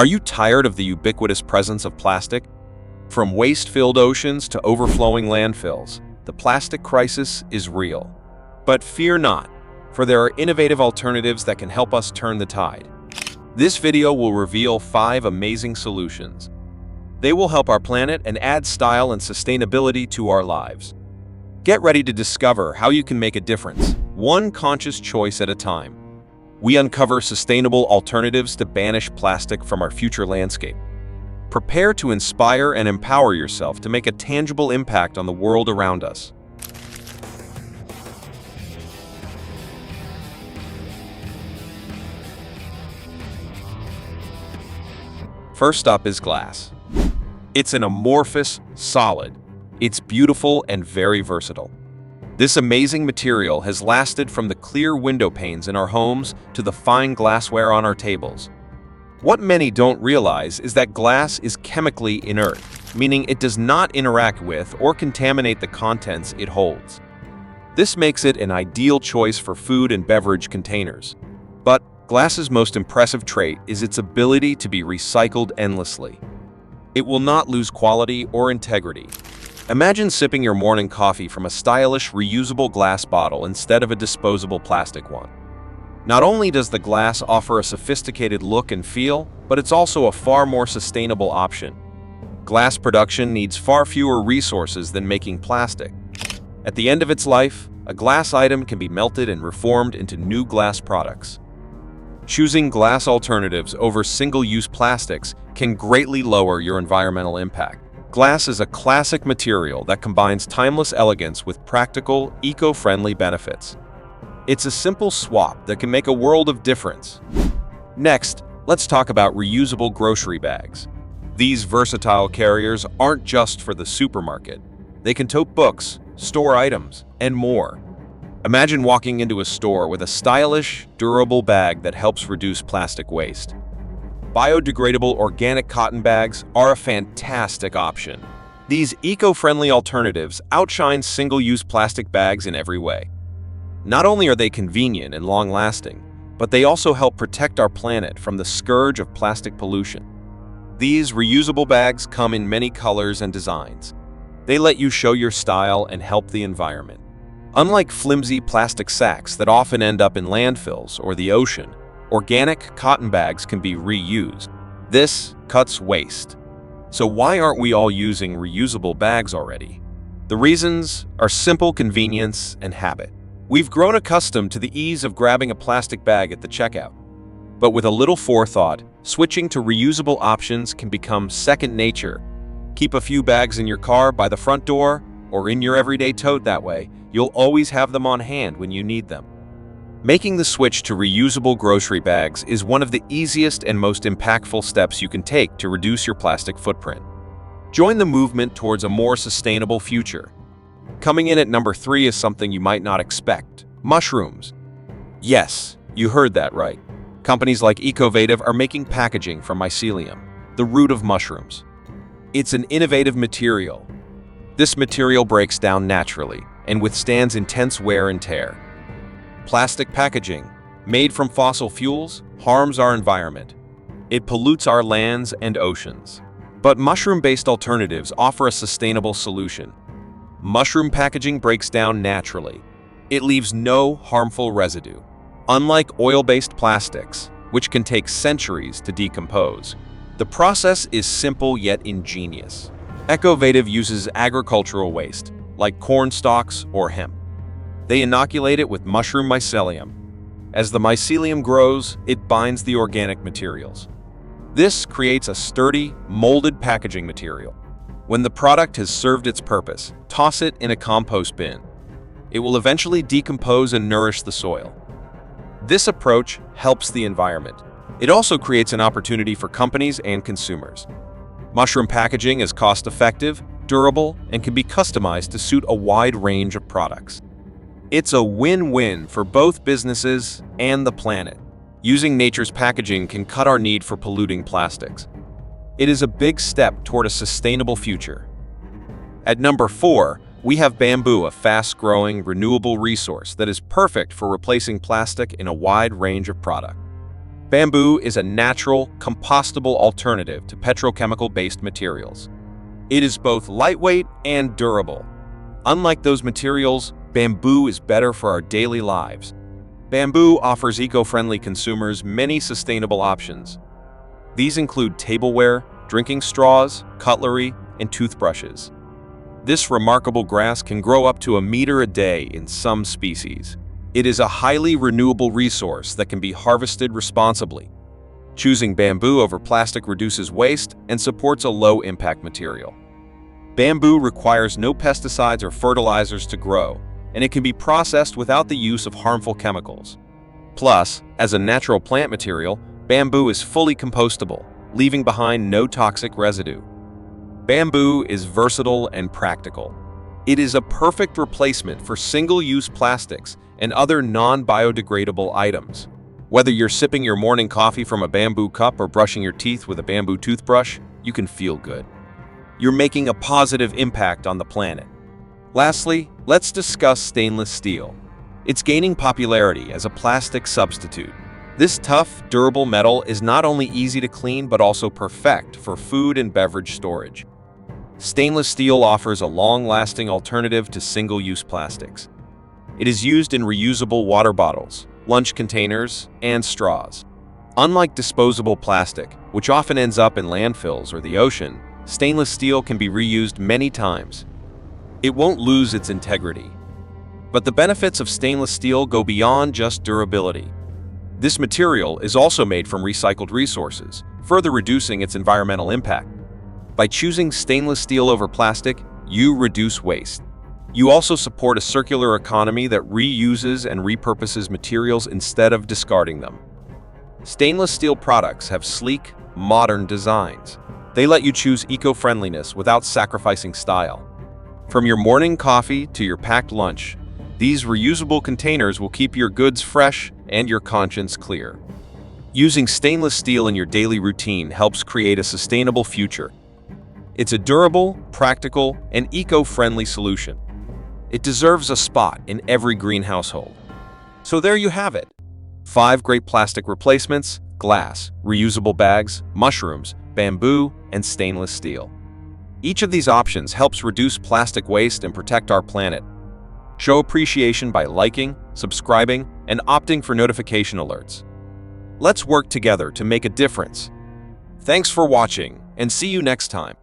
Are you tired of the ubiquitous presence of plastic? From waste-filled oceans to overflowing landfills, the plastic crisis is real. But fear not, for there are innovative alternatives that can help us turn the tide. This video will reveal 5 amazing solutions. They will help our planet and add style and sustainability to our lives. Get ready to discover how you can make a difference, one conscious choice at a time. We uncover sustainable alternatives to banish plastic from our future landscape. Prepare to inspire and empower yourself to make a tangible impact on the world around us. First up is glass. It's an amorphous solid. It's beautiful and very versatile. This amazing material has lasted from the clear window panes in our homes to the fine glassware on our tables. What many don't realize is that glass is chemically inert, meaning it does not interact with or contaminate the contents it holds. This makes it an ideal choice for food and beverage containers. But glass's most impressive trait is its ability to be recycled endlessly. It will not lose quality or integrity. Imagine sipping your morning coffee from a stylish, reusable glass bottle instead of a disposable plastic one. Not only does the glass offer a sophisticated look and feel, but it's also a far more sustainable option. Glass production needs far fewer resources than making plastic. At the end of its life, a glass item can be melted and reformed into new glass products. Choosing glass alternatives over single-use plastics can greatly lower your environmental impact. Glass is a classic material that combines timeless elegance with practical, eco-friendly benefits. It's a simple swap that can make a world of difference. Next, let's talk about reusable grocery bags. These versatile carriers aren't just for the supermarket. They can tote books, store items, and more. Imagine walking into a store with a stylish, durable bag that helps reduce plastic waste. Biodegradable organic cotton bags are a fantastic option. These eco-friendly alternatives outshine single-use plastic bags in every way. Not only are they convenient and long-lasting, but they also help protect our planet from the scourge of plastic pollution. These reusable bags come in many colors and designs. They let you show your style and help the environment. Unlike flimsy plastic sacks that often end up in landfills or the ocean, organic cotton bags can be reused. This cuts waste. So why aren't we all using reusable bags already? The reasons are simple convenience and habit. We've grown accustomed to the ease of grabbing a plastic bag at the checkout. But with a little forethought, switching to reusable options can become second nature. Keep a few bags in your car by the front door or in your everyday tote. That way, you'll always have them on hand when you need them. Making the switch to reusable grocery bags is one of the easiest and most impactful steps you can take to reduce your plastic footprint. Join the movement towards a more sustainable future. Coming in at number 3 is something you might not expect: mushrooms. Yes, you heard that right. Companies like EcoDrive are making packaging from mycelium, the root of mushrooms. It's an innovative material. This material breaks down naturally and withstands intense wear and tear. Plastic packaging, made from fossil fuels, harms our environment. It pollutes our lands and oceans. But mushroom-based alternatives offer a sustainable solution. Mushroom packaging breaks down naturally. It leaves no harmful residue. Unlike oil-based plastics, which can take centuries to decompose, the process is simple yet ingenious. EcoDrive uses agricultural waste, like corn stalks or hemp. They inoculate it with mushroom mycelium. As the mycelium grows, it binds the organic materials. This creates a sturdy, molded packaging material. When the product has served its purpose, toss it in a compost bin. It will eventually decompose and nourish the soil. This approach helps the environment. It also creates an opportunity for companies and consumers. Mushroom packaging is cost-effective, durable, and can be customized to suit a wide range of products. It's a win-win for both businesses and the planet. Using nature's packaging can cut our need for polluting plastics. It is a big step toward a sustainable future. At number 4, we have bamboo, a fast-growing, renewable resource that is perfect for replacing plastic in a wide range of products. Bamboo is a natural, compostable alternative to petrochemical-based materials. It is both lightweight and durable. Unlike those materials, bamboo is better for our daily lives. Bamboo offers eco-friendly consumers many sustainable options. These include tableware, drinking straws, cutlery, and toothbrushes. This remarkable grass can grow up to a meter a day in some species. It is a highly renewable resource that can be harvested responsibly. Choosing bamboo over plastic reduces waste and supports a low-impact material. Bamboo requires no pesticides or fertilizers to grow, and it can be processed without the use of harmful chemicals. Plus, as a natural plant material, bamboo is fully compostable, leaving behind no toxic residue. Bamboo is versatile and practical. It is a perfect replacement for single-use plastics and other non-biodegradable items. Whether you're sipping your morning coffee from a bamboo cup or brushing your teeth with a bamboo toothbrush, you can feel good. You're making a positive impact on the planet. Lastly, let's discuss stainless steel. It's gaining popularity as a plastic substitute. This tough, durable metal is not only easy to clean but also perfect for food and beverage storage. Stainless steel offers a long-lasting alternative to single-use plastics. It is used in reusable water bottles, lunch containers, and straws. Unlike disposable plastic, which often ends up in landfills or the ocean, stainless steel can be reused many times. It won't lose its integrity. But the benefits of stainless steel go beyond just durability. This material is also made from recycled resources, further reducing its environmental impact. By choosing stainless steel over plastic, you reduce waste. You also support a circular economy that reuses and repurposes materials instead of discarding them. Stainless steel products have sleek, modern designs. They let you choose eco-friendliness without sacrificing style. From your morning coffee to your packed lunch, these reusable containers will keep your goods fresh and your conscience clear. Using stainless steel in your daily routine helps create a sustainable future. It's a durable, practical, and eco-friendly solution. It deserves a spot in every green household. So there you have it. 5 great plastic replacements: glass, reusable bags, mushrooms, bamboo, and stainless steel. Each of these options helps reduce plastic waste and protect our planet. Show appreciation by liking, subscribing, and opting for notification alerts. Let's work together to make a difference. Thanks for watching, and see you next time.